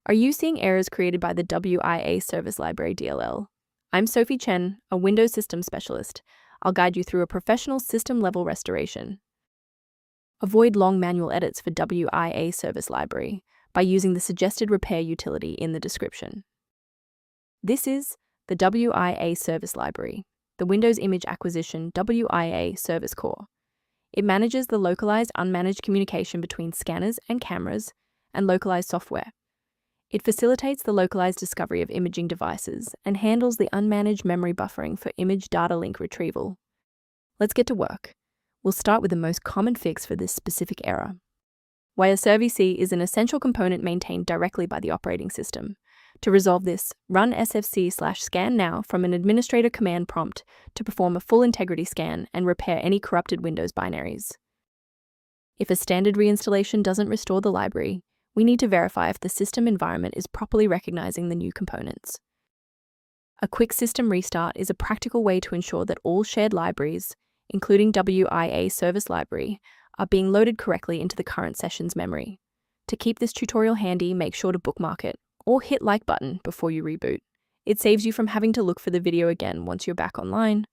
Are you seeing errors created by the Wiaservc Library DLL? I'm Sophie Chen, a Windows system specialist. I'll guide you through a professional system-level restoration. Avoid long manual edits for Wiaservc Library by using the suggested repair utility in the description. This is the Wiaservc Library, the Windows Image Acquisition WIA Service Core. It manages the localized unmanaged communication between scanners and cameras and localized software. It facilitates the localized discovery of imaging devices and handles the unmanaged memory buffering for image data link retrieval. Let's get to work. We'll start with the most common fix for this specific error. Wiaservc is an essential component maintained directly by the operating system. To resolve this, run sfc/scan now from an administrator command prompt to perform a full integrity scan and repair any corrupted Windows binaries. If a standard reinstallation doesn't restore the library, we need to verify if the system environment is properly recognizing the new components. A quick system restart is a practical way to ensure that all shared libraries, including Wiaservc Library, are being loaded correctly into the current session's memory. To keep this tutorial handy, make sure to bookmark it or hit like button before you reboot. It saves you from having to look for the video again once you're back online.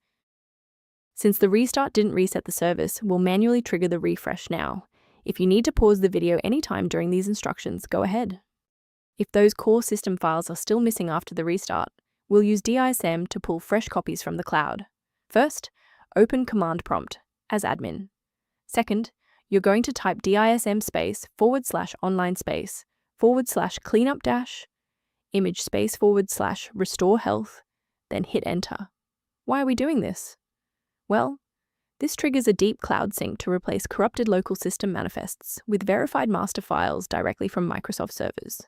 Since the restart didn't reset the service, we'll manually trigger the refresh now. If you need to pause the video anytime during these instructions, go ahead. If those core system files are still missing after the restart, we'll use DISM to pull fresh copies from the cloud. First, open command prompt as admin. Second, you're going to type DISM /online /cleanup image /restore health, then hit enter. Why are we doing this? Well, this triggers a deep cloud sync to replace corrupted local system manifests with verified master files directly from Microsoft servers.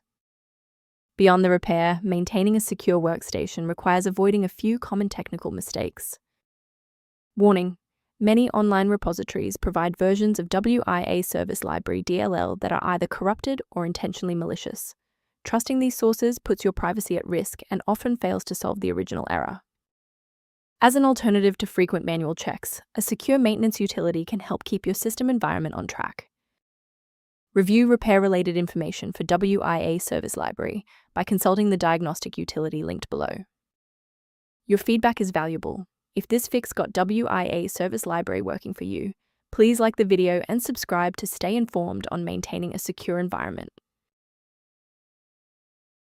Beyond the repair, maintaining a secure workstation requires avoiding a few common technical mistakes. Warning: many online repositories provide versions of Wiaservc Library DLL that are either corrupted or intentionally malicious. Trusting these sources puts your privacy at risk and often fails to solve the original error. As an alternative to frequent manual checks, a secure maintenance utility can help keep your system environment on track. Review repair-related information for Wiaservc Library by consulting the diagnostic utility linked below. Your feedback is valuable. If this fix got Wiaservc Library working for you, please like the video and subscribe to stay informed on maintaining a secure environment.